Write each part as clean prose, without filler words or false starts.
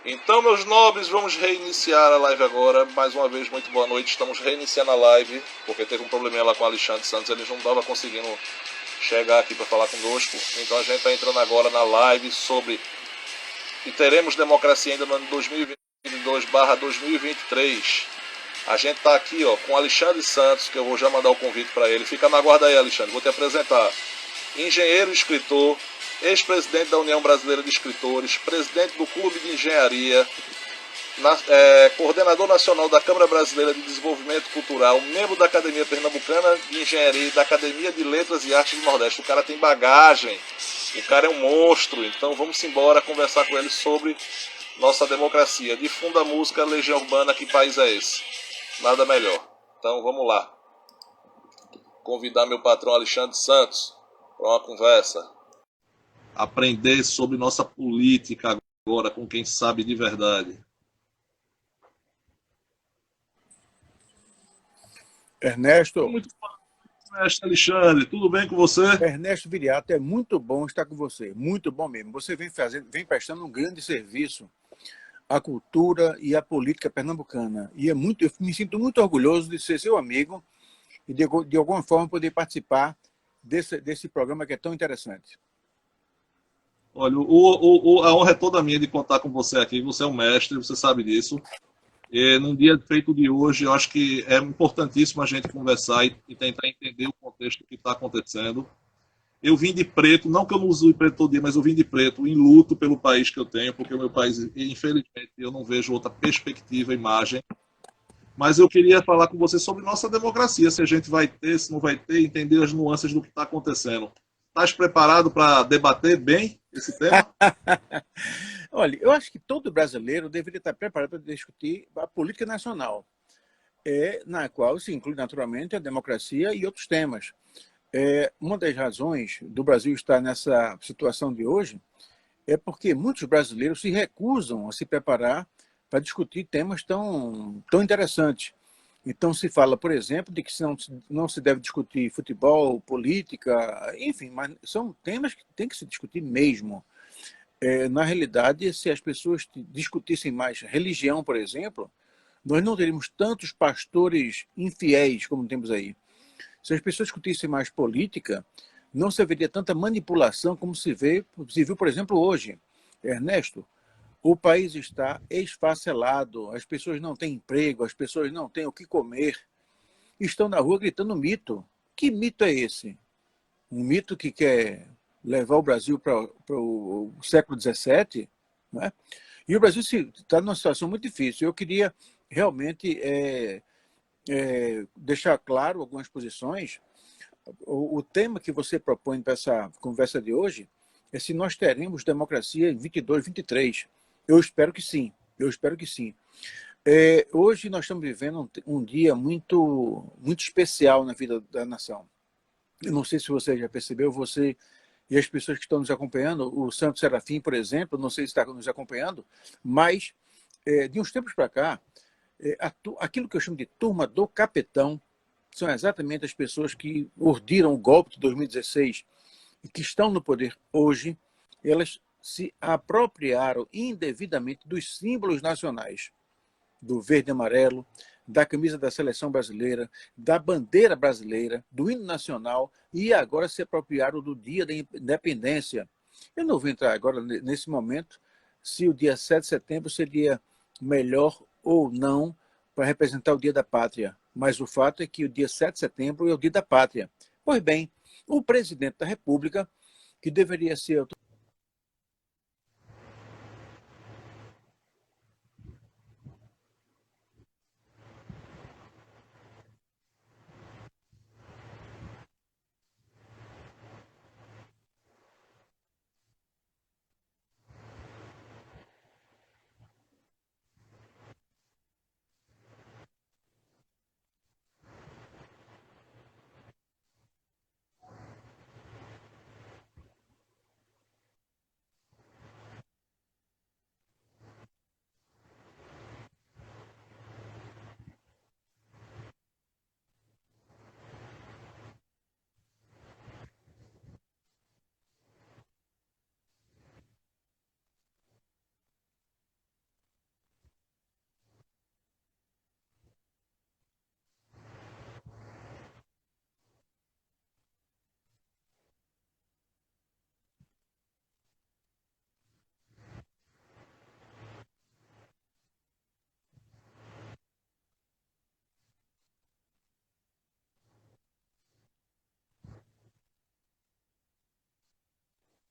Então, meus nobres, vamos reiniciar a live agora. Mais uma vez, muito boa noite. Estamos reiniciando a live, porque teve um probleminha lá com o Alexandre Santos. Ele não estava conseguindo chegar aqui para falar conosco. Então, a gente está entrando agora na live sobre... E teremos democracia ainda no ano 2022/2023. A gente está aqui com o Alexandre Santos, que eu vou já mandar o convite para ele. Fica na guarda aí, Alexandre. Vou te apresentar. Engenheiro e escritor, ex-presidente da União Brasileira de Escritores, presidente do Clube de Engenharia, coordenador nacional da Câmara Brasileira de Desenvolvimento Cultural, membro da Academia Pernambucana de Engenharia e da Academia de Letras e Artes do Nordeste. O cara tem bagagem, o cara é um monstro, então vamos embora conversar com ele sobre nossa democracia. Difunda a música Legião Urbana, que país é esse? Nada melhor. Então vamos lá. Convidar meu patrão Alexandre Santos para uma conversa. Aprender sobre nossa política agora com quem sabe de verdade. Ernesto, Muito bom, mestre Alexandre. Tudo bem com você? Ernesto Viriato, é muito bom estar com você, muito bom mesmo. Você vem prestando um grande serviço à cultura e à política pernambucana. E eu me sinto muito orgulhoso de ser seu amigo e de alguma forma poder participar desse programa que é tão interessante. Olha, a honra é toda minha de contar com você aqui. Você é um mestre, você sabe disso. E num dia feito de hoje, eu acho que é importantíssimo a gente conversar e tentar entender o contexto que está acontecendo. Eu vim de preto, não que eu não use preto todo dia, mas eu vim de preto em luto pelo país que eu tenho, porque o meu país, infelizmente, eu não vejo outra perspectiva, imagem. Mas eu queria falar com você sobre nossa democracia, se a gente vai ter, se não vai ter, entender as nuances do que está acontecendo. Estás preparado para debater bem esse tema? Olha, eu acho que todo brasileiro deveria estar preparado para discutir a política nacional, na qual se inclui naturalmente a democracia e outros temas. Uma das razões do Brasil estar nessa situação de hoje é porque muitos brasileiros se recusam a se preparar para discutir temas tão interessantes. Então, se fala, por exemplo, de que não se deve discutir futebol, política, enfim, mas são temas que tem que se discutir mesmo. Na realidade, se as pessoas discutissem mais religião, por exemplo, nós não teríamos tantos pastores infiéis como temos aí. Se as pessoas discutissem mais política, não se haveria tanta manipulação como se viu, por exemplo, hoje. Ernesto, o país está esfacelado, as pessoas não têm emprego, as pessoas não têm o que comer, estão na rua gritando mito. Que mito é esse? Um mito que quer levar o Brasil para o século XVII? Né? E o Brasil está numa situação muito difícil. Eu queria realmente deixar claro algumas posições. O tema que você propõe para essa conversa de hoje é se nós teremos democracia em 22, 23. Eu espero que sim. Eu espero que sim. Hoje nós estamos vivendo um dia muito especial na vida da nação. Eu não sei se você já percebeu, você e as pessoas que estão nos acompanhando, o Santo Serafim, por exemplo, não sei se está nos acompanhando, mas de uns tempos para cá, aquilo que eu chamo de turma do capetão são exatamente as pessoas que urdiram o golpe de 2016 e que estão no poder hoje, elas se apropriaram indevidamente dos símbolos nacionais, do verde e amarelo, da camisa da seleção brasileira, da bandeira brasileira, do hino nacional e agora se apropriaram do dia da independência. Eu não vou entrar agora nesse momento se o dia 7 de setembro seria melhor ou não para representar o dia da pátria, mas o fato é que o dia 7 de setembro é o dia da pátria. Pois bem, o presidente da República, que deveria ser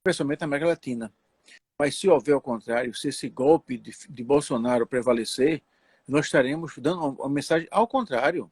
especialmente na América Latina. Mas se houver ao contrário, se esse golpe de Bolsonaro prevalecer, nós estaremos dando uma mensagem ao contrário.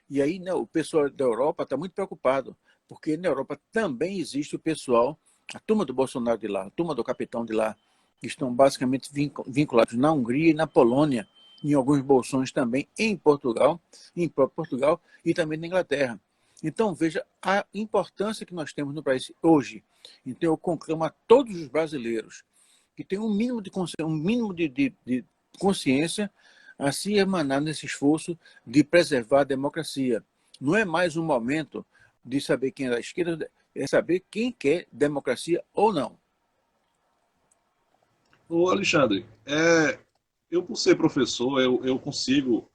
E aí, né, o pessoal da Europa está muito preocupado, porque na Europa também existe o pessoal, a turma do Bolsonaro de lá, a turma do capitão de lá, que estão basicamente vinculados na Hungria e na Polônia, em alguns bolsões também em Portugal, em próprio Portugal e também na Inglaterra. Então, veja a importância que nós temos no país hoje. Então, eu conclamo a todos os brasileiros que têm um mínimo de consciência a se emanar nesse esforço de preservar a democracia. Não é mais um momento de saber quem é da esquerda, é saber quem quer democracia ou não. Ô Alexandre, eu por ser professor, eu consigo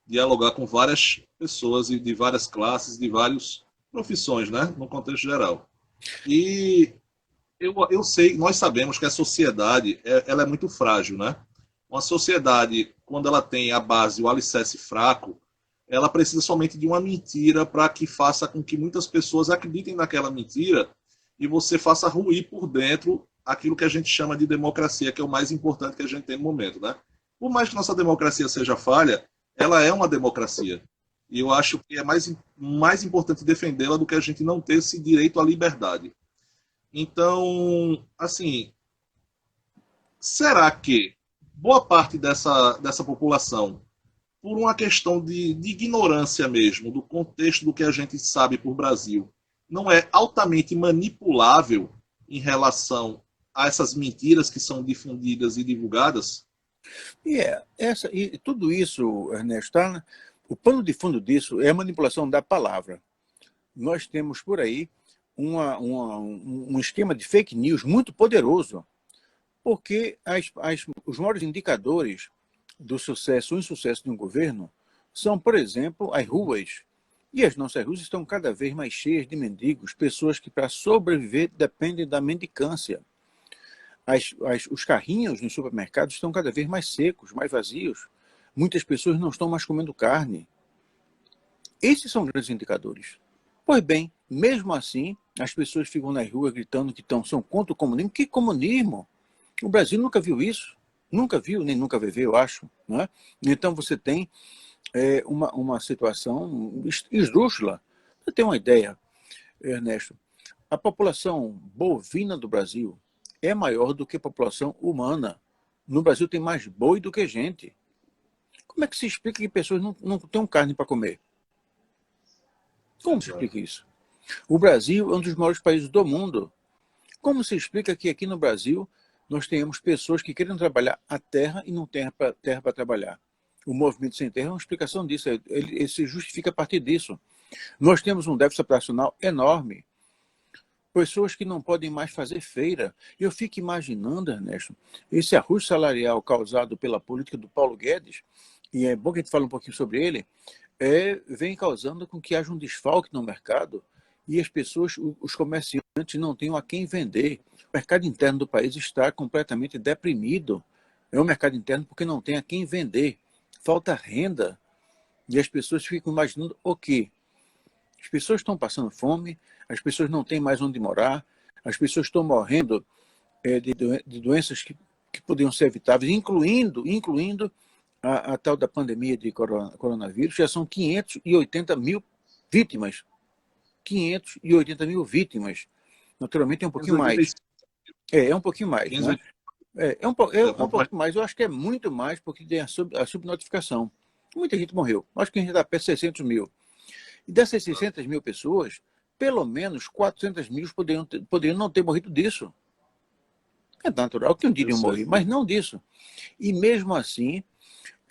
dialogar com várias pessoas e de várias classes, de várias profissões, né, no contexto geral. E eu sei, nós sabemos que a sociedade ela é muito frágil, né? Uma sociedade, quando ela tem a base, o alicerce fraco, ela precisa somente de uma mentira para que faça com que muitas pessoas acreditem naquela mentira e você faça ruir por dentro aquilo que a gente chama de democracia, que é o mais importante que a gente tem no momento, né? Por mais que nossa democracia seja falha, ela é uma democracia. E eu acho que é mais importante defendê-la do que a gente não ter esse direito à liberdade. Então, assim, será que boa parte dessa população, por uma questão de ignorância mesmo, do contexto do que a gente sabe por Brasil, não é altamente manipulável em relação a essas mentiras que são difundidas e divulgadas? E tudo isso, Ernesto, o pano de fundo disso é a manipulação da palavra. Nós temos por aí um esquema de fake news muito poderoso, porque os maiores indicadores do sucesso ou insucesso de um governo são, por exemplo, as ruas. E as nossas ruas estão cada vez mais cheias de mendigos, pessoas que, para sobreviver, dependem da mendicância. Os carrinhos nos supermercados estão cada vez mais secos, mais vazios. Muitas pessoas não estão mais comendo carne. Esses são grandes indicadores. Pois bem, mesmo assim, as pessoas ficam nas ruas gritando que são contra o comunismo. Que comunismo? O Brasil nunca viu isso. Nunca viu, nem nunca vai ver, eu acho. Não é? Então você tem uma situação esdrúxula. Você tem uma ideia, Ernesto. A população bovina do Brasil é maior do que a população humana. No Brasil tem mais boi do que gente. Como é que se explica que pessoas não têm carne para comer? Como se explica isso? O Brasil é um dos maiores países do mundo. Como se explica que aqui no Brasil nós tenhamos pessoas que querem trabalhar a terra e não têm terra para trabalhar? O movimento sem terra é uma explicação disso. Ele se justifica a partir disso. Nós temos um déficit operacional enorme. Pessoas que não podem mais fazer feira. Eu fico imaginando, Ernesto, esse arroz salarial causado pela política do Paulo Guedes, e é bom que a gente fale um pouquinho sobre ele, vem causando com que haja um desfalque no mercado e as pessoas, os comerciantes, não tenham a quem vender. O mercado interno do país está completamente deprimido. É um mercado interno porque não tem a quem vender. Falta renda. E as pessoas ficam imaginando o quê? As pessoas estão passando fome, as pessoas não têm mais onde morar, as pessoas estão morrendo de doenças que podiam ser evitáveis, incluindo a tal da pandemia de coronavírus. Já são 580 mil vítimas. 580 mil vítimas. Naturalmente é um pouquinho mais. É um pouquinho mais. Né? É um pouquinho mais. Eu acho que é muito mais porque tem a subnotificação. Muita gente morreu. Acho que a gente está perto de 600 mil. E dessas 600 mil pessoas, pelo menos 400 mil poderiam não ter morrido disso. É natural que um dia iriam morrer, mas não disso. E mesmo assim,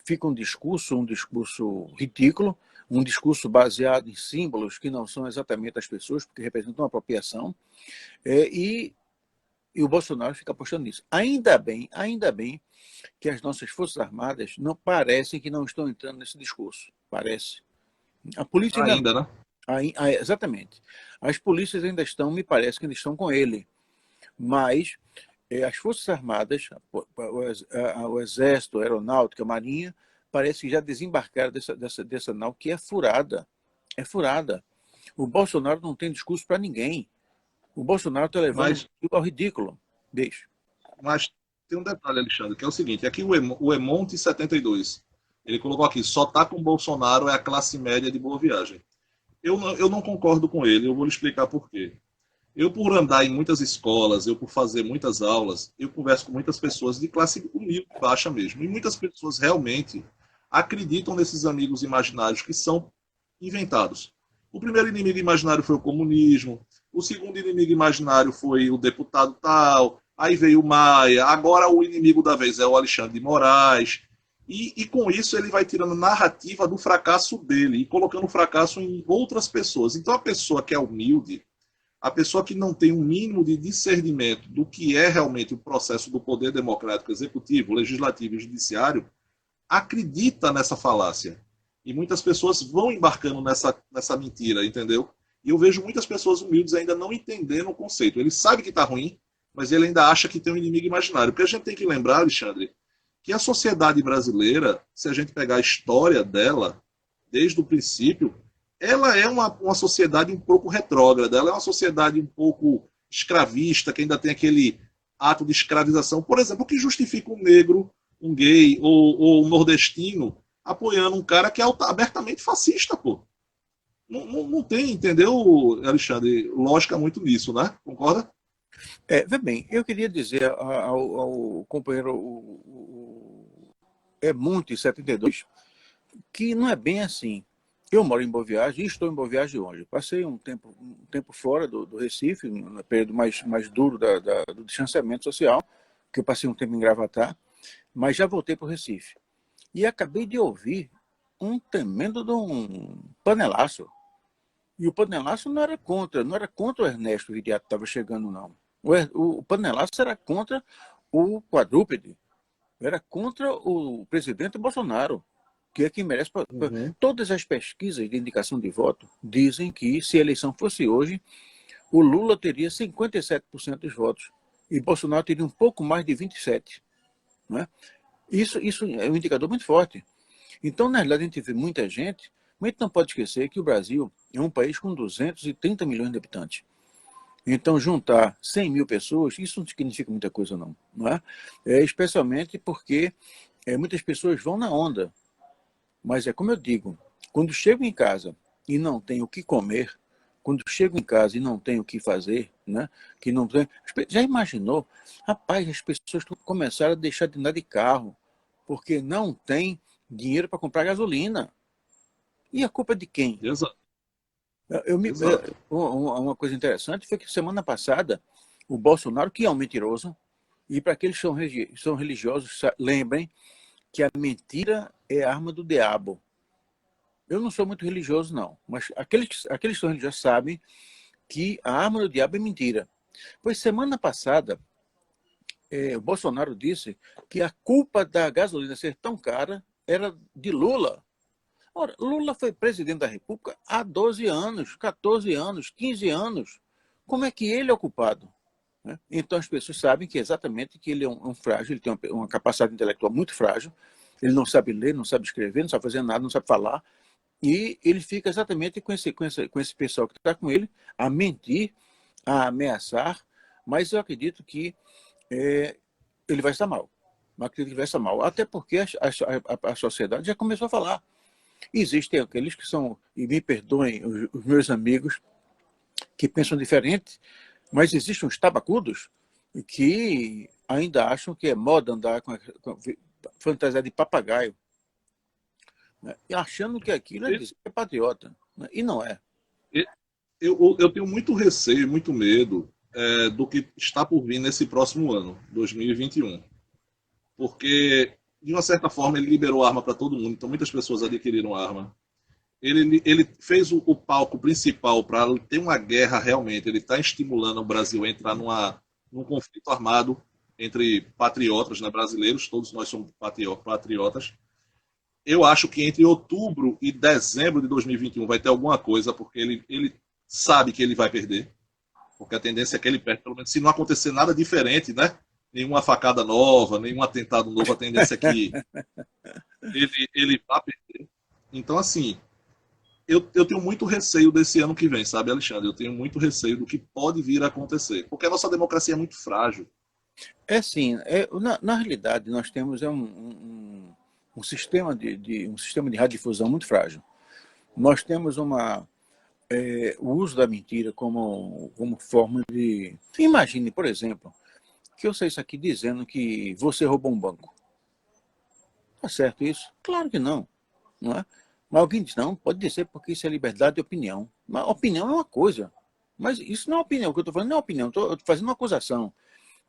fica um discurso ridículo, um discurso baseado em símbolos que não são exatamente as pessoas, porque representam uma apropriação, e o Bolsonaro fica apostando nisso. Ainda bem que as nossas Forças Armadas não parecem que não estão entrando nesse discurso. Parece. A polícia ainda, né? Exatamente. As polícias ainda estão, me parece que ainda estão com ele. Mas as Forças Armadas, o Exército, a Aeronáutica, a Marinha, parece que já desembarcaram dessa nau que é furada. É furada. O Bolsonaro não tem discurso para ninguém. O Bolsonaro está levando Mas, tudo ao ridículo. Deixa. mas tem um detalhe, Alexandre, que é o seguinte: aqui o Emonte 72, ele colocou aqui, só tá com o Bolsonaro é a classe média de Boa Viagem. Eu não concordo com ele, eu vou lhe explicar por quê. Eu, por andar em muitas escolas, eu por fazer muitas aulas, eu converso com muitas pessoas de classe humilde, baixa mesmo. E muitas pessoas realmente acreditam nesses amigos imaginários que são inventados. O primeiro inimigo imaginário foi o comunismo, o segundo inimigo imaginário foi o deputado tal, aí veio o Maia, agora o inimigo da vez é o Alexandre de Moraes. E com isso ele vai tirando narrativa do fracasso dele e colocando o fracasso em outras pessoas. Então a pessoa que é humilde, a pessoa que não tem um mínimo de discernimento do que é realmente o processo do poder democrático executivo, legislativo e judiciário, acredita nessa falácia. E muitas pessoas vão embarcando nessa mentira, entendeu? E eu vejo muitas pessoas humildes ainda não entendendo o conceito. Ele sabe que está ruim, mas ele ainda acha que tem um inimigo imaginário. Porque a gente tem que lembrar, Alexandre, que a sociedade brasileira, se a gente pegar a história dela, desde o princípio, ela é uma sociedade um pouco retrógrada, ela é uma sociedade um pouco escravista, que ainda tem aquele ato de escravização. Por exemplo, o que justifica um negro, um gay ou um nordestino apoiando um cara que é abertamente fascista, pô? Não tem, entendeu, Alexandre? Lógica muito nisso, né? Concorda? Vê bem, eu queria dizer ao companheiro Emonte 72 que não é bem assim. Eu moro em Boa Viagem e estou em Boa Viagem hoje. Passei um tempo fora do Recife, no período mais duro do distanciamento social, que eu passei um tempo em Gravatá, mas já voltei para o Recife. E acabei de ouvir um tremendo de um panelaço. E o panelaço não era contra o Ernesto Viriato que estava chegando, não. O panelaço era contra o quadrúpede, era contra o presidente Bolsonaro, que é quem merece. Uhum. Todas as pesquisas de indicação de voto dizem que, se a eleição fosse hoje, o Lula teria 57% dos votos e Bolsonaro teria um pouco mais de 27%. Não é? Isso é um indicador muito forte. Então, na realidade, a gente vê muita gente, mas a gente não pode esquecer que o Brasil é um país com 230 milhões de habitantes. Então, juntar 100 mil pessoas, isso não significa muita coisa, não é? Especialmente porque muitas pessoas vão na onda. Mas é como eu digo, quando chego em casa e não tenho o que comer, quando chego em casa e não tenho o que fazer, né? Que não tem... Já imaginou? Rapaz, as pessoas começaram a deixar de andar de carro porque não tem dinheiro para comprar gasolina. E a culpa é de quem? Exato. Uma coisa interessante foi que semana passada o Bolsonaro, que é um mentiroso, e para aqueles que são religiosos, lembrem que a mentira é a arma do diabo. Eu não sou muito religioso, não, mas aqueles que são religiosos sabem que a arma do diabo é mentira. Pois semana passada, o Bolsonaro disse que a culpa da gasolina ser tão cara era de Lula. Ora, Lula foi presidente da República há 12 anos, 14 anos, 15 anos. Como é que ele é o culpado? Então as pessoas sabem que exatamente que ele é um frágil, ele tem uma capacidade intelectual muito frágil, ele não sabe ler, não sabe escrever, não sabe fazer nada, não sabe falar, e ele fica exatamente com esse pessoal que está com ele, a mentir, a ameaçar, mas eu acredito que ele vai estar mal. Eu acredito que ele vai estar mal, até porque a sociedade já começou a falar. Existem aqueles que são, e me perdoem os meus amigos, que pensam diferente, mas existem os tabacudos que ainda acham que é moda andar com fantasia de papagaio, né? E achando que aquilo é patriota, né? E não é. Eu tenho muito receio, muito medo do que está por vir nesse próximo ano, 2021. Porque, de uma certa forma, ele liberou arma para todo mundo, então muitas pessoas adquiriram arma. Ele fez o palco principal para ter uma guerra realmente. Ele está estimulando o Brasil a entrar num conflito armado entre patriotas, né, brasileiros, todos nós somos patriotas. Eu acho que entre outubro e dezembro de 2021 vai ter alguma coisa, porque ele sabe que ele vai perder, porque a tendência é que ele perde, pelo menos se não acontecer nada diferente, né? Nenhuma facada nova, nenhum atentado novo, a tendência é que ele vá perder. Então, assim, eu tenho muito receio desse ano que vem, sabe, Alexandre? Eu tenho muito receio do que pode vir a acontecer, porque a nossa democracia é muito frágil. É assim, na realidade, nós temos um sistema um sistema de radiodifusão muito frágil. Nós temos o uso da mentira como forma de... Imagine, por exemplo, que eu saio isso aqui dizendo que você roubou um banco. Tá certo isso? Claro que não, não é? Mas alguém diz, não, pode dizer porque isso é liberdade de opinião. Mas opinião é uma coisa. Mas isso não é opinião. O que eu estou falando não é opinião. Eu estou fazendo uma acusação.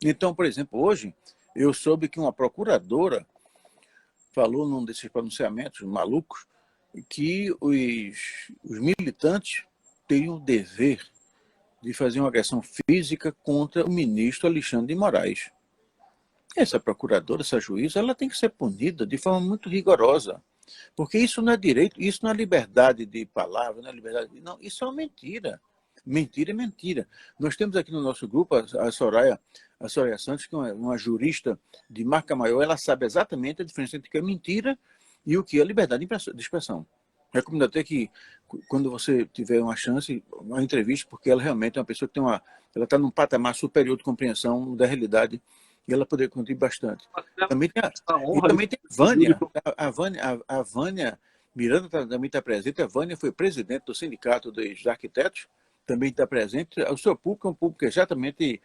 Então, por exemplo, hoje eu soube que uma procuradora falou num desses pronunciamentos malucos que os militantes teriam o dever de fazer uma agressão física contra o ministro Alexandre de Moraes. Essa procuradora, essa juíza, ela tem que ser punida de forma muito rigorosa, porque isso não é direito, isso não é liberdade de palavra, não é liberdade... Não, isso é uma mentira. Mentira é mentira. Nós temos aqui no nosso grupo a Soraya Santos, que é uma jurista de marca maior, ela sabe exatamente a diferença entre o que é mentira e o que é liberdade de expressão. Recomendo até que, quando você tiver uma chance, uma entrevista, porque ela realmente é uma pessoa que ela está num patamar superior de compreensão da realidade e ela poderia contribuir bastante. Também tem e também tem a Vânia Miranda também está presente. A Vânia foi presidente do Sindicato dos Arquitetos, também está presente. O seu público é um público exatamente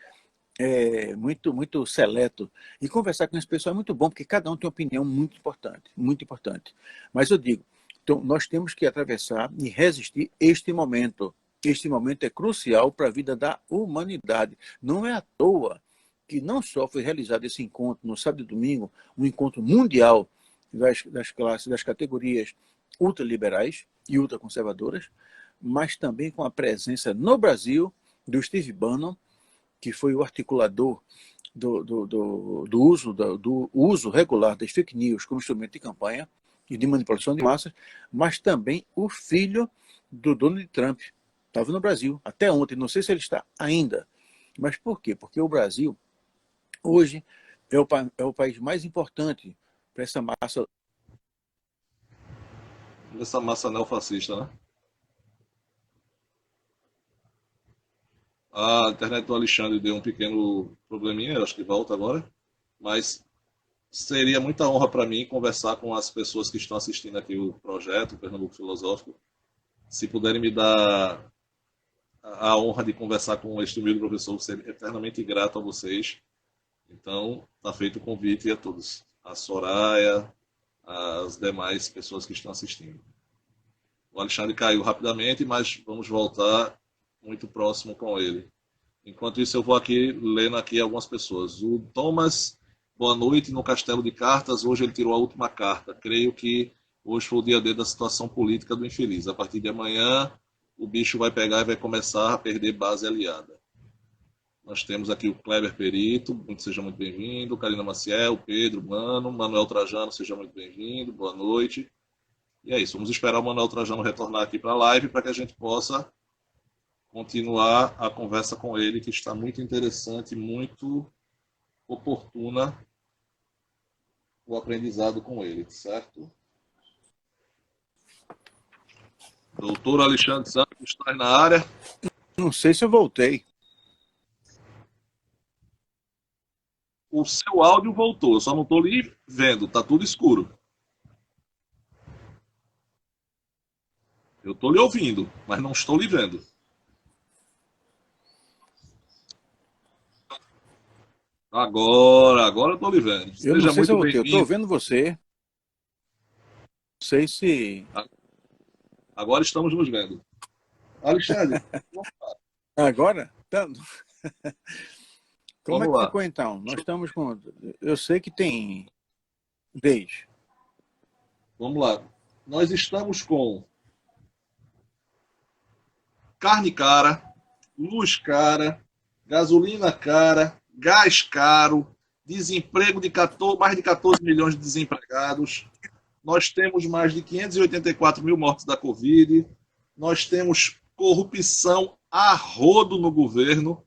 muito, muito seleto. E conversar com esse pessoal é muito bom, porque cada um tem uma opinião muito importante, muito importante. Mas eu digo, então, nós temos que atravessar e resistir este momento. Este momento é crucial para a vida da humanidade. Não é à toa que não só foi realizado esse encontro no sábado e domingo, um encontro mundial das classes, das categorias ultraliberais e ultraconservadoras, mas também com a presença no Brasil do Steve Bannon, que foi o articulador do uso regular das fake news como instrumento de campanha e de manipulação de massas, mas também o filho do Donald Trump. Estava no Brasil até ontem, não sei se ele está ainda. Mas por quê? Porque o Brasil, hoje, é o país mais importante para essa massa. Essa massa neofascista, né? A internet do Alexandre deu um pequeno probleminha, acho que volta agora, mas seria muita honra para mim conversar com as pessoas que estão assistindo aqui o projeto, o Pernambuco Filosófico, se puderem me dar a honra de conversar com este humilde professor, vou ser eternamente grato a vocês. Então, está feito o convite a todos, a Soraya, as demais pessoas que estão assistindo. O Alexandre caiu rapidamente, mas vamos voltar muito próximo com ele. Enquanto isso, eu vou aqui lendo aqui algumas pessoas. O Thomas, boa noite, no Castelo de Cartas. Hoje ele tirou a última carta. Creio que hoje foi o dia D da situação política do infeliz. A partir de amanhã, o bicho vai pegar e vai começar a perder base aliada. Nós temos aqui o Kleber Perito, seja muito bem-vindo. Karina Maciel, Pedro, Mano, Manuel Trajano, seja muito bem-vindo. Boa noite. E é isso, vamos esperar o Manuel Trajano retornar aqui para a live para que a gente possa continuar a conversa com ele, que está muito interessante, muito oportuna o aprendizado com ele, certo? Doutor Alexandre Santos, está na área? Não sei se eu voltei. O seu áudio voltou, eu só não estou lhe vendo, está tudo escuro. Eu estou lhe ouvindo, mas não estou lhe vendo. Agora eu estou lhe vendo. Eu não Seja sei se eu muito voltei, eu estou bem-vindo. vendo você. Não sei se... Agora estamos nos vendo. Alexandre, Agora? Tá. Como é vamos que lá. ficou então? Nós estamos com... Eu sei que tem... Desde. Vamos lá. Nós estamos com carne cara, luz cara, gasolina cara, gás caro, desemprego de mais de 14 milhões de desempregados. Nós temos mais de 584 mil mortes da Covid. Nós temos corrupção a rodo no governo.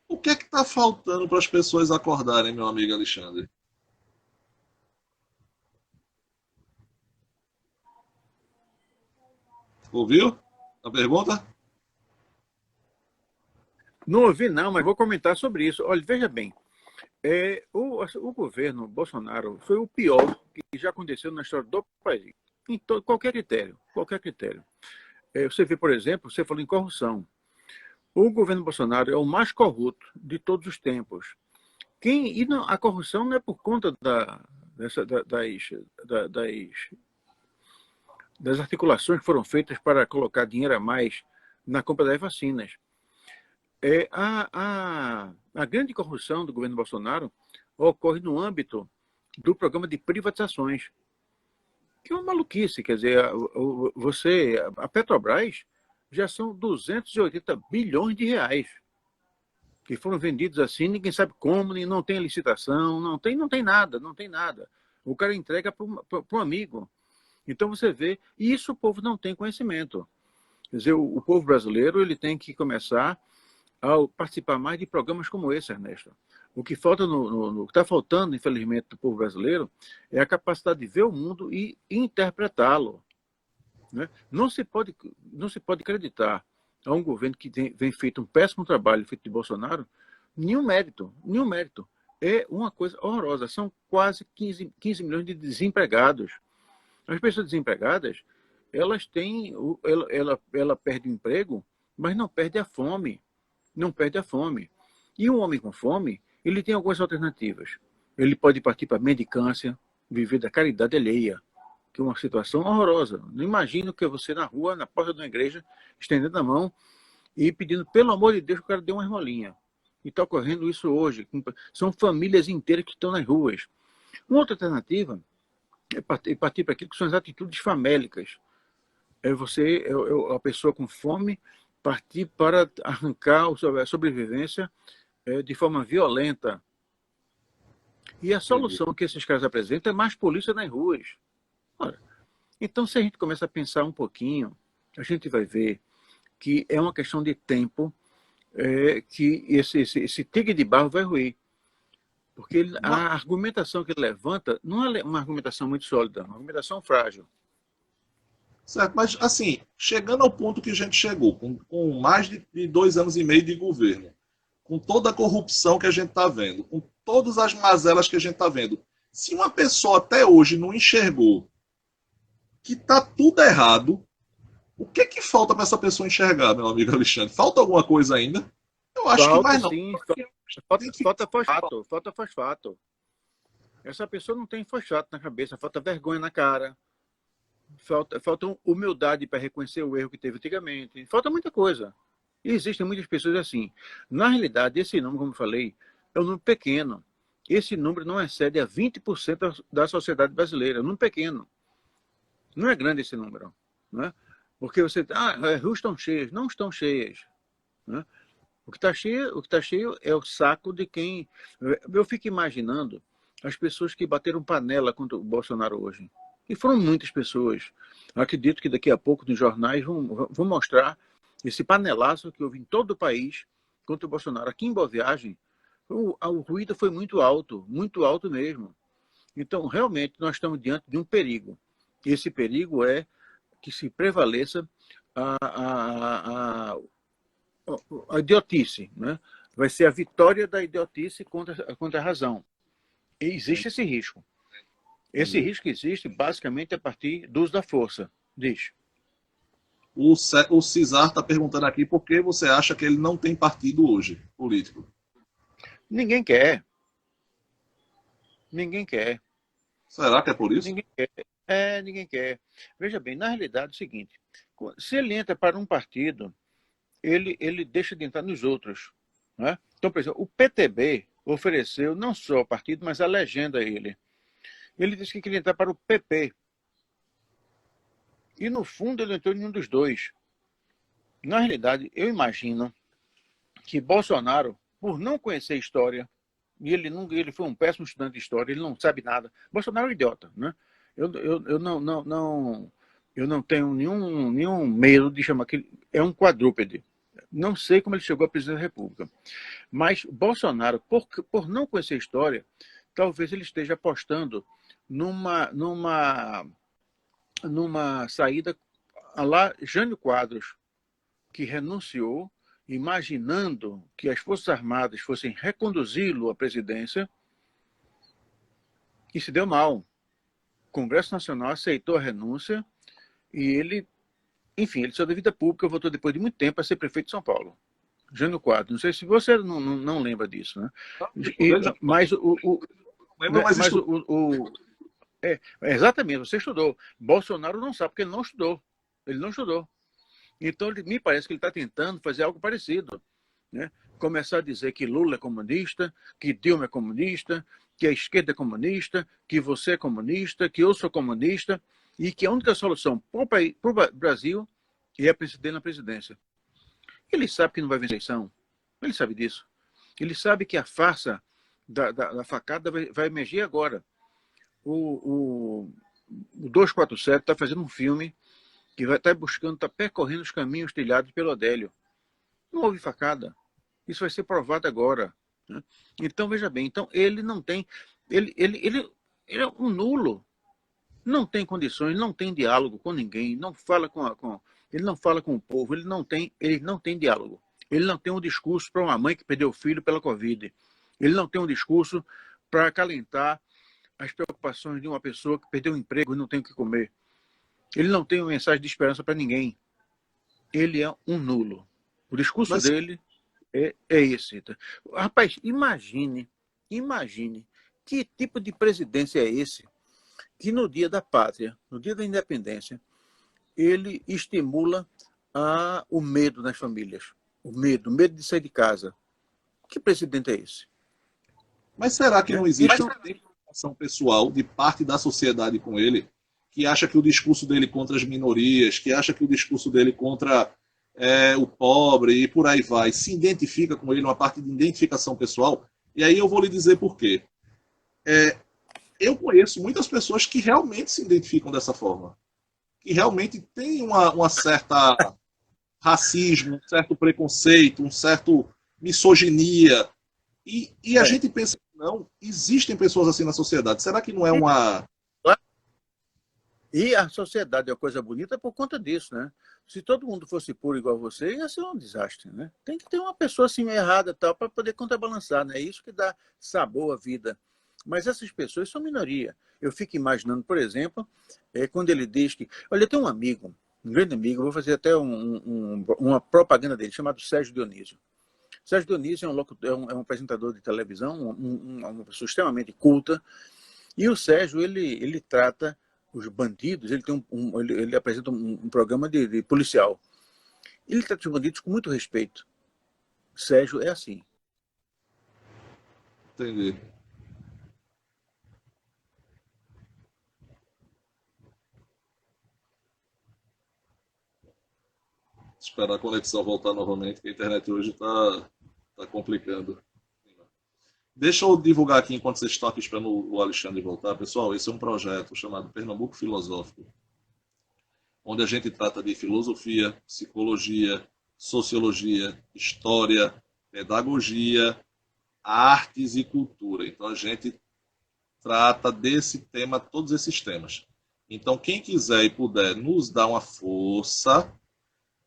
O que é que está faltando para as pessoas acordarem, meu amigo Alexandre? Ouviu a pergunta? Não ouvi, não, mas vou comentar sobre isso. Olha, veja bem, o governo Bolsonaro foi o pior que já aconteceu na história do país, em qualquer critério, qualquer critério. Você vê, por exemplo, você falou em corrupção. O governo Bolsonaro é o mais corrupto de todos os tempos. A corrupção não é por conta das articulações que foram feitas para colocar dinheiro a mais na compra das vacinas. A grande corrupção do governo Bolsonaro ocorre no âmbito do programa de privatizações, que é uma maluquice. Quer dizer, a Petrobras já são 280 bilhões de reais que foram vendidos assim, ninguém sabe como, não tem licitação, não tem nada, não tem nada. O cara entrega para um amigo. Então você vê, e isso o povo não tem conhecimento. Quer dizer, o povo brasileiro ele tem que começar a participar mais de programas como esse, Ernesto. O que falta o que está faltando, infelizmente, do povo brasileiro é a capacidade de ver o mundo e interpretá-lo. Né? Não se pode acreditar a um governo que vem feito um péssimo trabalho feito de Bolsonaro, nenhum mérito, nenhum mérito. É uma coisa horrorosa. São quase 15 milhões de desempregados. As pessoas desempregadas, elas têm, ela perde o emprego, mas não perde a fome. Não perde a fome. E um homem com fome, ele tem algumas alternativas. Ele pode partir para a mendicância, viver da caridade alheia, que é uma situação horrorosa. Não imagino que você na rua, na porta de uma igreja, estendendo a mão e pedindo, pelo amor de Deus, que o cara dê uma esmolinha. E está ocorrendo isso hoje. São famílias inteiras que estão nas ruas. Uma outra alternativa é partir para aquilo que são as atitudes famélicas. A pessoa com fome, partir para arrancar a sobrevivência de forma violenta. E a solução que esses caras apresentam é mais polícia nas ruas. Ora, então, se a gente começa a pensar um pouquinho, a gente vai ver que é uma questão de tempo que esse tigre de barro vai ruir. Porque a argumentação que ele levanta não é uma argumentação muito sólida, é uma argumentação frágil. Certo, mas assim, chegando ao ponto que a gente chegou, com mais de 2 anos e meio de governo, com toda a corrupção que a gente está vendo, com todas as mazelas que a gente está vendo, se uma pessoa até hoje não enxergou que está tudo errado, o que falta para essa pessoa enxergar, meu amigo Alexandre? Falta alguma coisa ainda? Eu acho que mais não. Sim, falta fosfato. Essa pessoa não tem fosfato na cabeça, falta vergonha na cara. Falta humildade para reconhecer o erro que teve antigamente. Falta muita coisa. E existem muitas pessoas assim. Na realidade, esse número, como eu falei, é um número pequeno. Esse número não excede a 20% da sociedade brasileira. É um número pequeno. Não é grande esse número. Né? Porque você... as ruas estão cheias. Não estão cheias. Né? O que está cheio é o saco de quem... Eu fico imaginando as pessoas que bateram panela contra o Bolsonaro hoje. E foram muitas pessoas. Acredito que daqui a pouco nos jornais vão mostrar esse panelaço que houve em todo o país contra o Bolsonaro. Aqui em Boa Viagem, o ruído foi muito alto mesmo. Então, realmente, nós estamos diante de um perigo. Esse perigo é que se prevaleça a idiotice. Né? Vai ser a vitória da idiotice contra a razão. E existe esse risco. Esse risco existe basicamente a partir do uso da força. Diz. O Cisar está perguntando aqui por que você acha que ele não tem partido hoje, político. Ninguém quer. Ninguém quer. Será que é por isso? Ninguém quer. Ninguém quer. Veja bem, na realidade é o seguinte, se ele entra para um partido, ele deixa de entrar nos outros. Né? Então, por exemplo, o PTB ofereceu não só o partido, mas a legenda a ele. Ele disse que queria entrar para o PP. E, no fundo, ele entrou em nenhum dos dois. Na realidade, eu imagino que Bolsonaro, por não conhecer a história, e ele foi um péssimo estudante de história, ele não sabe nada. Bolsonaro é um idiota. Né? Eu não tenho nenhum medo de chamar que ele é um quadrúpede. Não sei como ele chegou à presidência da República. Mas Bolsonaro, por não conhecer a história, talvez ele esteja apostando numa saída lá Jânio Quadros, que renunciou, imaginando que as Forças Armadas fossem reconduzi-lo à presidência, e se deu mal. O Congresso Nacional aceitou a renúncia e ele, enfim, ele saiu da vida pública, voltou depois de muito tempo a ser prefeito de São Paulo. Jânio Quadros, não sei se você não lembra disso, né? Mas exatamente, você estudou. Bolsonaro não sabe, porque ele não estudou. Ele não estudou. Então, me parece que ele está tentando fazer algo parecido, né? Começar a dizer que Lula é comunista, que Dilma é comunista, que a esquerda é comunista, que você é comunista, que eu sou comunista, e que a única solução para o Brasil é dele na presidência. Ele sabe que não vai vencer a eleição. Ele sabe disso. Ele sabe que a farsa da facada vai emergir agora. O 247 está fazendo um filme que vai estar buscando, está percorrendo os caminhos trilhados pelo Odélio. Não houve facada. Isso vai ser provado agora, né? Então, veja bem, então ele não tem... Ele é um nulo. Não tem condições, não tem diálogo com ninguém, não fala ele não fala com o povo, ele não tem diálogo. Ele não tem um discurso para uma mãe que perdeu o filho pela Covid. Ele não tem um discurso para acalentar as preocupações de uma pessoa que perdeu o emprego e não tem o que comer. Ele não tem uma mensagem de esperança para ninguém. Ele é um nulo. O discurso dele é esse. Rapaz, imagine que tipo de presidência é esse que no dia da pátria, no dia da independência, ele estimula o medo nas famílias. O medo de sair de casa. Que presidente é esse? Mas será que não existe uma preocupação pessoal de parte da sociedade com ele, que acha que o discurso dele contra as minorias, que acha que o discurso dele contra o pobre e por aí vai, se identifica com ele, uma parte de identificação pessoal? E aí eu vou lhe dizer por quê. Eu conheço muitas pessoas que realmente se identificam dessa forma, que realmente tem uma certa racismo, um certo preconceito, um certo misoginia, e a gente pensa que não, existem pessoas assim na sociedade. Será que não é uma... E a sociedade é uma coisa bonita por conta disso, né? Se todo mundo fosse puro igual a você, ia ser um desastre, né? Tem que ter uma pessoa assim errada tal para poder contrabalançar, né? É isso que dá sabor à vida. Mas essas pessoas são minoria. Eu fico imaginando, por exemplo, quando ele diz que... Olha, tem um amigo, um grande amigo, vou fazer até uma propaganda dele, chamado Sérgio Dionísio. Sérgio Dionísio é um apresentador de televisão, uma pessoa extremamente culta, e o Sérgio, ele trata os bandidos, ele apresenta um programa de policial. Ele trata os bandidos com muito respeito. Sérgio é assim. Entendi. Esperar a conexão voltar novamente, que a internet hoje está complicando. Deixa eu divulgar aqui, enquanto vocês estão aqui esperando o Alexandre voltar. Pessoal, esse é um projeto chamado Pernambuco Filosófico, onde a gente trata de filosofia, psicologia, sociologia, história, pedagogia, artes e cultura. Então, a gente trata desse tema, todos esses temas. Então, quem quiser e puder nos dar uma força,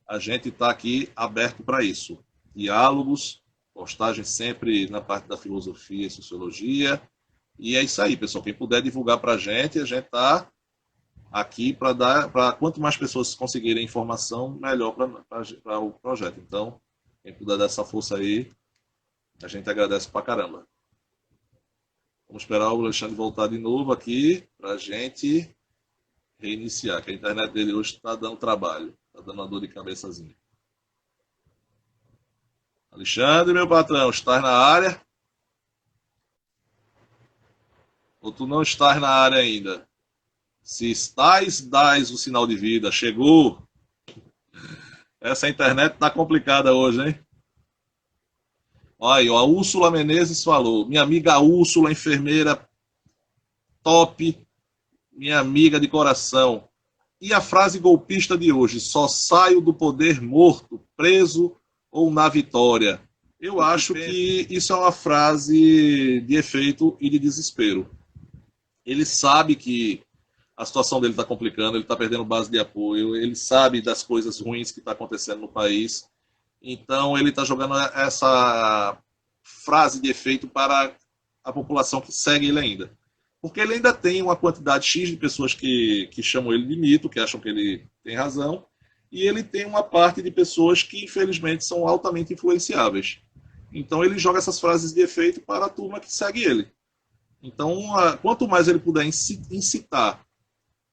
a gente está aqui aberto para isso. Diálogos, postagem sempre na parte da filosofia e sociologia. E é isso aí, pessoal. Quem puder divulgar para a gente está aqui para quanto mais pessoas conseguirem informação, melhor para o projeto. Então, quem puder dar essa força aí, a gente agradece pra caramba. Vamos esperar o Alexandre voltar de novo aqui para a gente reiniciar, que a internet dele hoje está dando trabalho, está dando uma dor de cabeçazinha. Alexandre, meu patrão, estás na área? Ou tu não estás na área ainda? Se estás, dás o sinal de vida. Chegou. Essa internet tá complicada hoje, hein? Olha, a Úrsula Menezes falou. Minha amiga Úrsula, enfermeira top. Minha amiga de coração. E a frase golpista de hoje? Só saio do poder morto, preso ou na vitória. Eu acho que isso é uma frase de efeito e de desespero. Ele sabe que a situação dele está complicando, ele está perdendo base de apoio, ele sabe das coisas ruins que está acontecendo no país, então ele está jogando essa frase de efeito para a população que segue ele ainda. Porque ele ainda tem uma quantidade X de pessoas que chamam ele de mito, que acham que ele tem razão, e ele tem uma parte de pessoas que, infelizmente, são altamente influenciáveis. Então ele joga essas frases de efeito para a turma que segue ele. Então, quanto mais ele puder incitar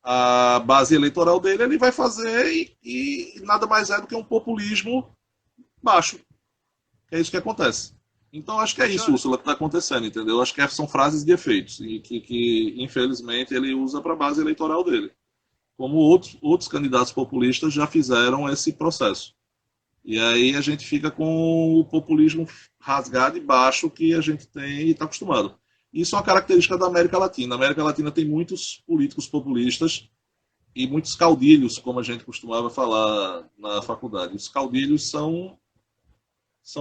a base eleitoral dele, ele vai fazer e nada mais é do que um populismo baixo. É isso que acontece. Então, acho que é isso, Úrsula, que está acontecendo, entendeu? Acho que são frases de efeitos e que infelizmente, ele usa para a base eleitoral dele. Como outros candidatos populistas já fizeram esse processo. E aí a gente fica com o populismo rasgado e baixo que a gente tem e está acostumado. Isso é uma característica da América Latina. A América Latina tem muitos políticos populistas e muitos caudilhos, como a gente costumava falar na faculdade. Os caudilhos são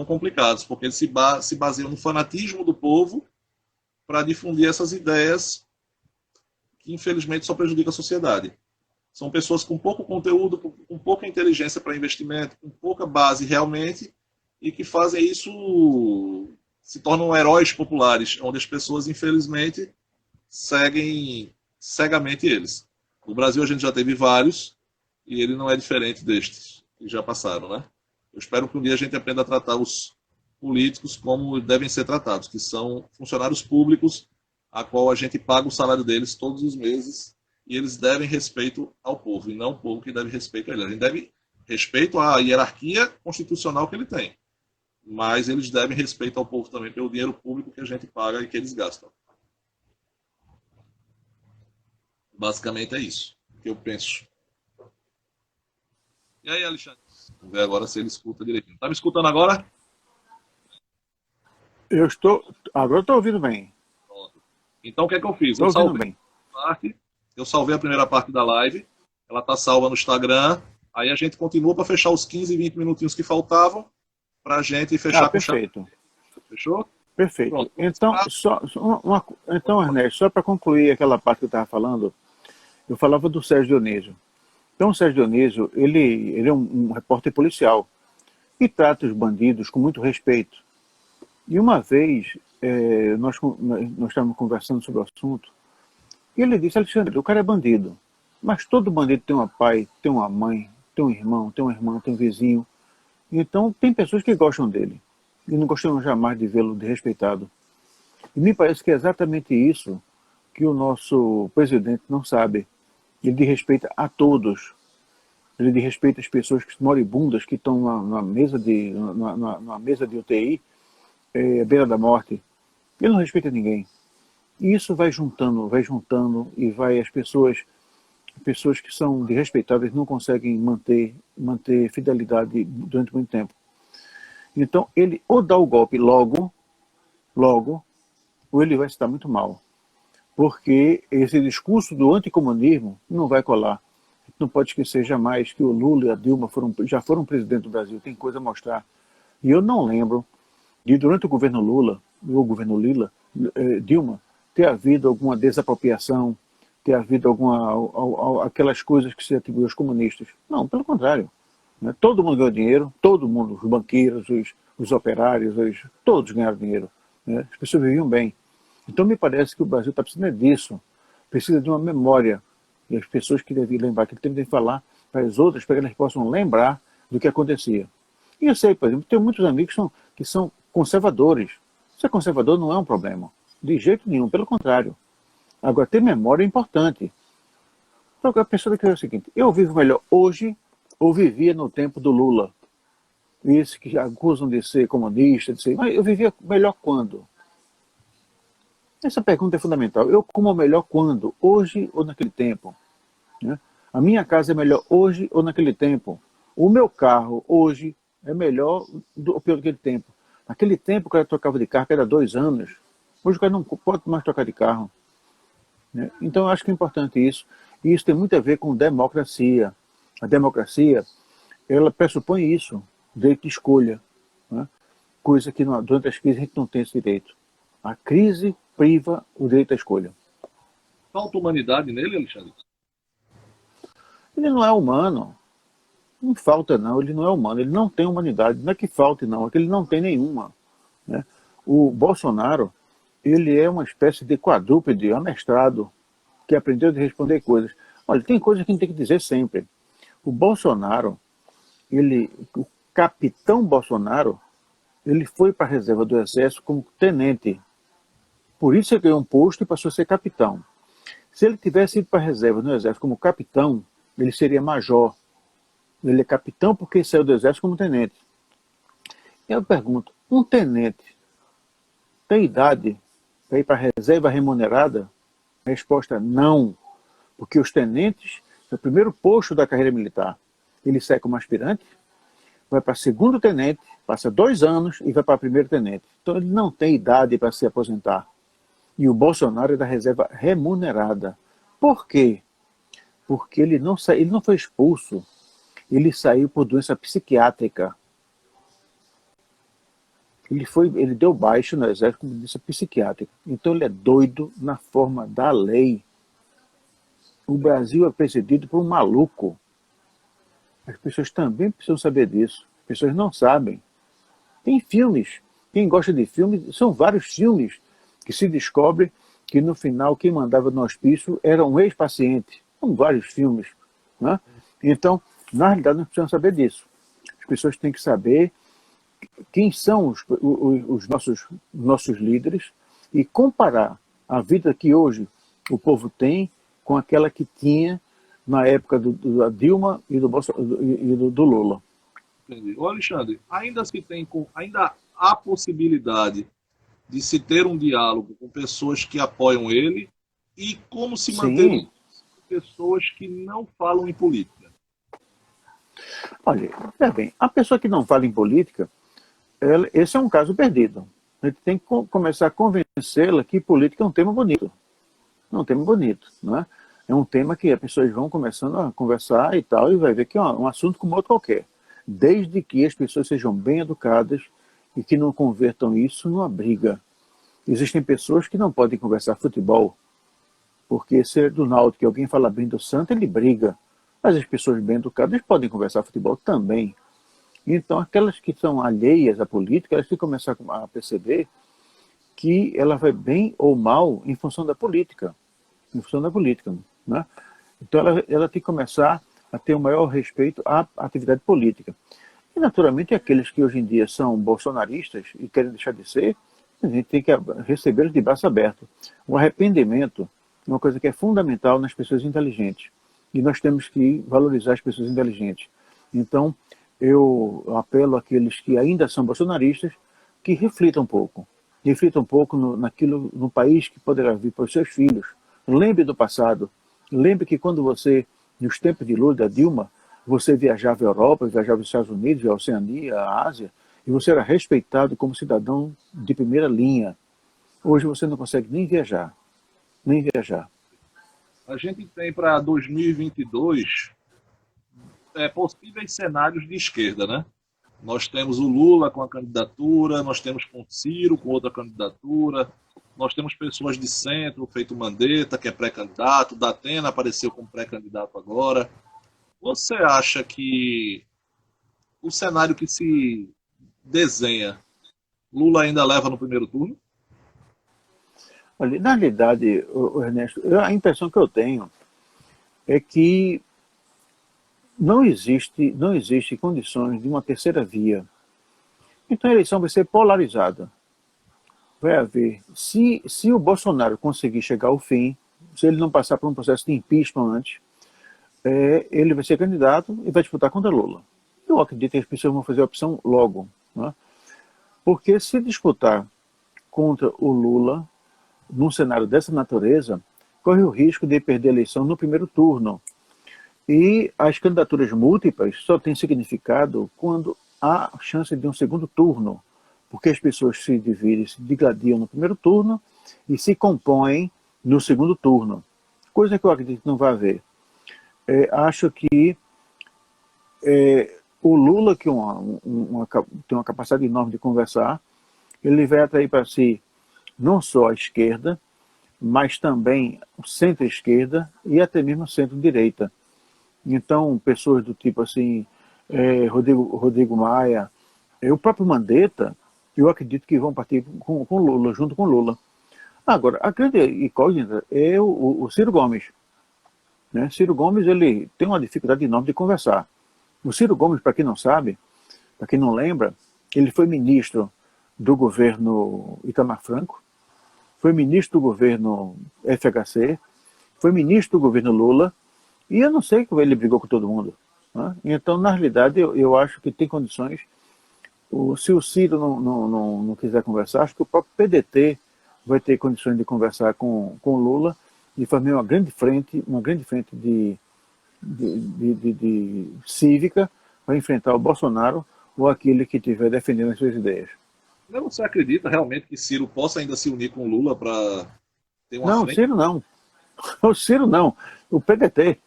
complicados, porque eles se baseiam no fanatismo do povo para difundir essas ideias que, infelizmente, só prejudicam a sociedade. São pessoas com pouco conteúdo, com pouca inteligência para investimento, com pouca base realmente, e que fazem isso, se tornam heróis populares, onde as pessoas, infelizmente, seguem cegamente eles. No Brasil a gente já teve vários, e ele não é diferente destes, que já passaram, né? Eu espero que um dia a gente aprenda a tratar os políticos como devem ser tratados, que são funcionários públicos, a qual a gente paga o salário deles todos os meses, e eles devem respeito ao povo, e não o povo que deve respeito a ele. A gente deve respeito à hierarquia constitucional que ele tem, mas eles devem respeito ao povo também pelo dinheiro público que a gente paga e que eles gastam. Basicamente é isso que eu penso. E aí, Alexandre? Vamos ver agora se ele escuta direitinho. Tá me escutando agora? Agora estou ouvindo bem. Pronto. Então o que é que eu fiz? Estou ouvindo bem. Eu salvei a primeira parte da live, ela está salva no Instagram, aí a gente continua para fechar os 15, 20 minutinhos que faltavam, para a gente fechar com chave. Perfeito. Fechou? Perfeito. Pronto. Então, Ernesto, só para concluir aquela parte que eu estava falando, eu falava do Sérgio Dionísio. Então, o Sérgio Dionísio, ele é um repórter policial e trata os bandidos com muito respeito. E uma vez, nós estávamos conversando sobre o assunto, e ele disse: Alexandre, o cara é bandido, mas todo bandido tem um pai, tem uma mãe, tem um irmão, tem uma irmã, tem um vizinho. Então, tem pessoas que gostam dele e não gostam jamais de vê-lo desrespeitado. E me parece que é exatamente isso que o nosso presidente não sabe. Ele desrespeita a todos. Ele desrespeita as pessoas moribundas que estão numa mesa de UTI, à beira da morte. Ele não respeita ninguém. E isso vai juntando, e vai as pessoas que são desrespeitadas não conseguem manter fidelidade durante muito tempo. Então, ele ou dá o golpe logo, ou ele vai se dar muito mal. Porque esse discurso do anticomunismo não vai colar. Não pode esquecer jamais que o Lula e a Dilma já foram presidente do Brasil, tem coisa a mostrar. E eu não lembro de, durante o governo Lula, ou o governo Dilma, ter havido alguma desapropriação, ter havido aquelas coisas que se atribuem aos comunistas. Não, pelo contrário. Né? Todo mundo ganhou dinheiro, todo mundo, os banqueiros, os operários, todos ganharam dinheiro. Né? As pessoas viviam bem. Então me parece que o Brasil está precisando disso, precisa de uma memória. E as pessoas que devem lembrar, que devem falar para as outras, para que elas possam lembrar do que acontecia. E eu sei, por exemplo, tenho muitos amigos que são conservadores. Ser conservador não é um problema, de jeito nenhum, pelo contrário. Agora, ter memória é importante. Então, a pessoa que é o seguinte: eu vivo melhor hoje ou vivia no tempo do Lula? E esses que acusam de ser comunista, mas eu vivia melhor quando? Essa pergunta é fundamental. Eu como melhor quando? Hoje ou naquele tempo? Né? A minha casa é melhor hoje ou naquele tempo? O meu carro hoje é melhor ou pior do que aquele tempo? Naquele tempo o cara trocava de carro, que era 2 anos. Hoje o cara não pode mais trocar de carro. Né? Então eu acho que é importante isso. E isso tem muito a ver com democracia. A democracia, ela pressupõe isso, direito de escolha. Né? Coisa que durante as crises a gente não tem esse direito. A crise priva o direito à escolha. Falta humanidade nele, Alexandre? Ele não é humano. Não falta não, ele não é humano, ele não tem humanidade. Não é que falte não, é que ele não tem nenhuma, né? O Bolsonaro, ele é uma espécie de quadrúpede amestrado que aprendeu a responder coisas. Olha, tem coisas que a gente tem que dizer sempre. O Bolsonaro, o capitão Bolsonaro, ele foi para a reserva do Exército como tenente. Por isso ele ganhou um posto e passou a ser capitão. Se ele tivesse ido para a reserva no Exército como capitão, ele seria major. Ele é capitão porque saiu do Exército como tenente. Eu pergunto, um tenente tem idade para ir para a reserva remunerada? A resposta é não, porque os tenentes, no primeiro posto da carreira militar, ele sai como aspirante, vai para segundo tenente, passa 2 anos e vai para primeiro tenente. Então ele não tem idade para se aposentar. E o Bolsonaro é da reserva remunerada. Por quê? Porque ele não foi expulso. Ele saiu por doença psiquiátrica. Ele deu baixa no exército com doença psiquiátrica. Então ele é doido na forma da lei. O Brasil é presidido por um maluco. As pessoas também precisam saber disso. As pessoas não sabem. Tem filmes. Quem gosta de filmes, são vários filmes que se descobre que no final quem mandava no hospício era um ex-paciente. São vários filmes, né? Então, na realidade, nós precisamos saber disso. As pessoas têm que saber quem são os nossos líderes e comparar a vida que hoje o povo tem com aquela que tinha na época da Dilma e do Lula. Entendi. Ô Alexandre, ainda há possibilidade de se ter um diálogo com pessoas que apoiam ele e como se manter com pessoas que não falam em política? Olha, bem, a pessoa que não fala em política, esse é um caso perdido. A gente tem que começar a convencê-la que política é um tema bonito. É um tema bonito, não é? É um tema que as pessoas vão começando a conversar e tal, e vai ver que é um assunto como outro qualquer. Desde que as pessoas sejam bem educadas e que não convertam isso numa briga. Existem pessoas que não podem conversar futebol, porque se é do Náutico que alguém fala bem do Santa, ele briga. Mas as pessoas bem educadas podem conversar futebol também. Então, aquelas que são alheias à política, elas têm que começar a perceber que ela vai bem ou mal em função da política. Em função da política, né? Então, ela tem que começar a ter um maior respeito à atividade política. E, naturalmente, aqueles que hoje em dia são bolsonaristas e querem deixar de ser, a gente tem que recebê-los de braço aberto. O arrependimento é uma coisa que é fundamental nas pessoas inteligentes. E nós temos que valorizar as pessoas inteligentes. Então, eu apelo àqueles que ainda são bolsonaristas que reflitam um pouco. Reflitam um pouco no país que poderá vir para os seus filhos. Lembre do passado. Lembre que quando você, nos tempos de Lula e da Dilma, você viajava à Europa, viajava aos Estados Unidos, à Oceania, à Ásia, e você era respeitado como cidadão de primeira linha. Hoje você não consegue nem viajar. Nem viajar. A gente tem para 2022 possíveis cenários de esquerda, né? Nós temos o Lula com a candidatura, nós temos com o Ciro com outra candidatura, nós temos pessoas de centro, feito Mandetta, que é pré-candidato, Datena apareceu como pré-candidato agora. Você acha que o cenário que se desenha, Lula ainda leva no primeiro turno? Olha, na realidade, Ernesto, a impressão que eu tenho é que não existe condições de uma terceira via. Então a eleição vai ser polarizada. Vai haver, se o Bolsonaro conseguir chegar ao fim, se ele não passar por um processo de impeachment antes, ele vai ser candidato e vai disputar contra Lula. Eu acredito que as pessoas vão fazer a opção logo, né? Porque se disputar contra o Lula, num cenário dessa natureza, corre o risco de perder a eleição no primeiro turno. E as candidaturas múltiplas só têm significado quando há chance de um segundo turno, porque as pessoas se dividem, se digladiam no primeiro turno e se compõem no segundo turno, coisa que eu acredito que não vai haver. Acho que o Lula, que tem uma capacidade enorme de conversar, ele vai atrair para si não só a esquerda, mas também o centro-esquerda e até mesmo a centro-direita. Então, pessoas do tipo assim, Rodrigo Maia, o próprio Mandetta, eu acredito que vão partir com Lula, junto com Lula. Agora, a grande incógnita é o Ciro Gomes. Né? Ciro Gomes ele tem uma dificuldade enorme de conversar. O Ciro Gomes, para quem não sabe, para quem não lembra, ele foi ministro do governo Itamar Franco, foi ministro do governo FHC, foi ministro do governo Lula, e eu não sei como ele brigou com todo mundo. Né? Então, na realidade, eu acho que tem condições. Se o Ciro não quiser conversar, acho que o próprio PDT vai ter condições de conversar com Lula e fazer uma grande frente de cívica para enfrentar o Bolsonaro ou aquele que estiver defendendo as suas ideias. Mas você acredita realmente que Ciro possa ainda se unir com Lula para ter uma Não, o frente? Ciro não. O Ciro não. O PDT.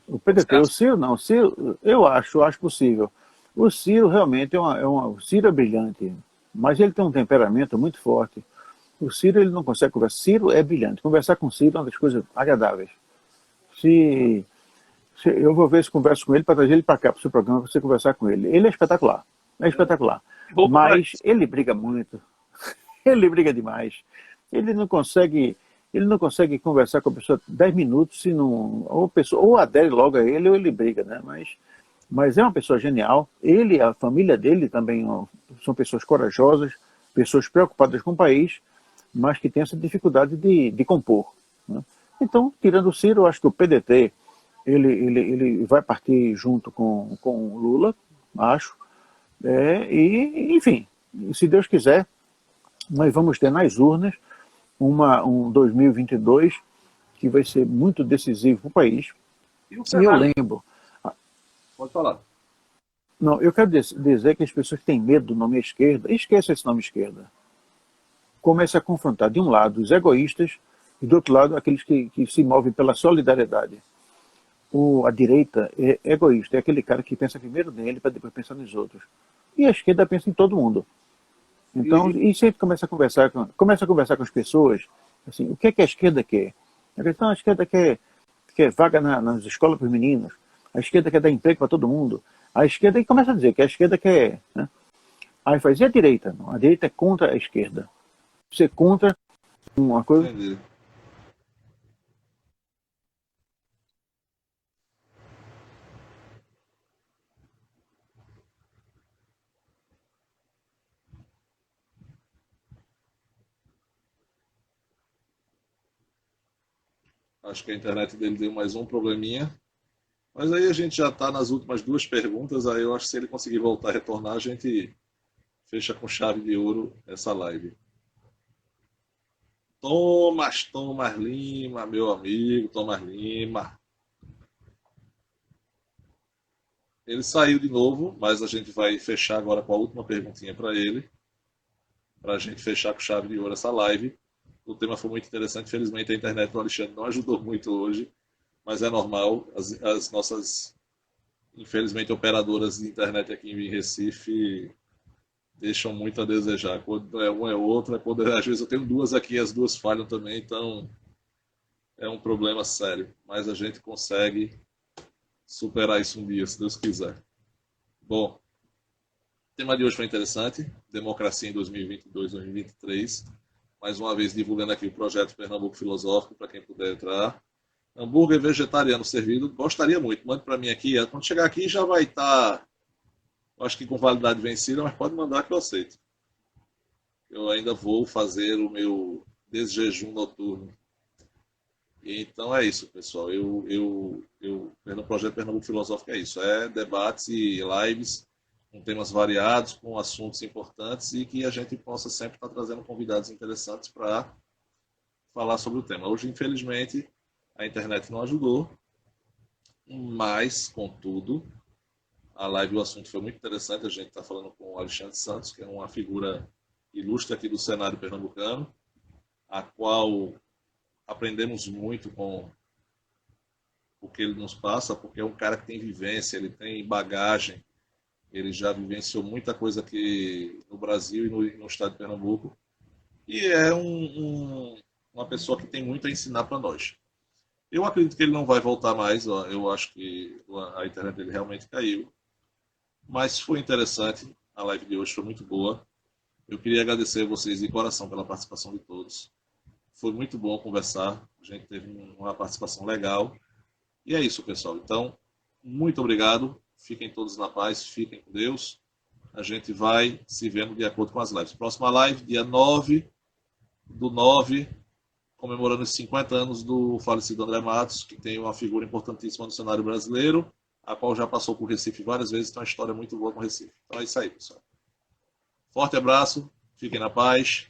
O Você PDT. O acha? Ciro não. O Ciro, eu acho possível. O Ciro realmente o Ciro é brilhante, mas ele tem um temperamento muito forte. O Ciro ele não consegue conversar. Ciro é brilhante. Conversar com o Ciro é uma das coisas agradáveis. Se, eu vou ver se converso com ele para trazer ele para cá, para o seu programa, para você conversar com ele. Ele é espetacular. É espetacular. Roupa para Mas ele briga muito. Ele briga demais. Ele não consegue, ele não consegue conversar com a pessoa 10 minutos se não. Ou, a pessoa, ou adere logo a ele ou ele briga, né? Mas é uma pessoa genial. Ele, a família dele também ó, são pessoas corajosas, pessoas preocupadas com o país, mas que têm essa dificuldade de compor. Né? Então, tirando o Ciro, eu acho que o PDT ele vai partir junto com o Lula, acho. Enfim, se Deus quiser, nós vamos ter nas urnas um 2022 que vai ser muito decisivo para o país. e o E eu cenário. lembro, Pode falar. não, eu quero dizer que as pessoas que têm medo do nome esquerda, esqueça esse nome esquerda. Comece a confrontar, de um lado, os egoístas e, do outro lado, aqueles que se movem pela solidariedade. A direita é egoísta, é aquele cara que pensa primeiro nele para depois pensar nos outros. E a esquerda pensa em todo mundo. Então, E e sempre começa a conversar com as pessoas, assim, o que é que a esquerda quer? A esquerda quer vaga nas escolas para os meninos, a esquerda quer dar emprego para todo mundo, a esquerda, e começa a dizer que a esquerda quer, né? Aí faz, e a direita? Não, a direita é contra a esquerda. Você é contra uma coisa. entendi. Acho que a internet dele deu mais um probleminha. Mas aí a gente já está nas últimas duas perguntas. Aí eu acho que se ele conseguir voltar a retornar, a gente fecha com chave de ouro essa live. Thomas Lima, meu amigo, Thomas Lima. Ele saiu de novo, mas a gente vai fechar agora com a última perguntinha para ele, para a gente fechar com chave de ouro essa live. O tema foi muito interessante. Infelizmente a internet do Alexandre não ajudou muito hoje, mas é normal. As nossas, infelizmente, operadoras de internet aqui em Recife deixam muito a desejar. Quando é uma é outra, às vezes eu tenho duas aqui, as duas falham também, então é um problema sério. Mas a gente consegue superar isso um dia, se Deus quiser. Bom, o tema de hoje foi interessante, democracia em 2022, 2023. Mais uma vez divulgando aqui o projeto Pernambuco Filosófico, para quem puder entrar. Hambúrguer vegetariano servido, gostaria muito. Mande para mim aqui. Quando chegar aqui já vai estar, acho que com validade vencida, mas pode mandar que eu aceito. Eu ainda vou fazer o meu desjejum noturno. Então é isso, pessoal. No projeto Pernambuco Filosófico é isso. É debates e lives com temas variados, com assuntos importantes e que a gente possa sempre estar trazendo convidados interessantes para falar sobre o tema. Hoje, infelizmente, a internet não ajudou, mas, contudo, a live, o assunto foi muito interessante. A gente está falando com o Alexandre Santos, que é uma figura ilustre aqui do cenário pernambucano, a qual aprendemos muito com o que ele nos passa, porque é um cara que tem vivência, ele tem bagagem, ele já vivenciou muita coisa aqui no Brasil e no estado de Pernambuco, e é uma pessoa que tem muito a ensinar para nós. Eu acredito que ele não vai voltar mais, ó, eu acho que a internet dele realmente caiu. Mas foi interessante, a live de hoje foi muito boa. Eu queria agradecer a vocês de coração pela participação de todos. Foi muito bom conversar, a gente teve uma participação legal. E é isso, pessoal. Então, muito obrigado. Fiquem todos na paz, fiquem com Deus. A gente vai se vendo de acordo com as lives. Próxima live, dia 9/9, comemorando os 50 anos do falecido André Matos, que tem uma figura importantíssima no cenário brasileiro, a qual já passou por Recife várias vezes, tem uma história muito boa com Recife. Então é isso aí, pessoal. Forte abraço, fiquem na paz.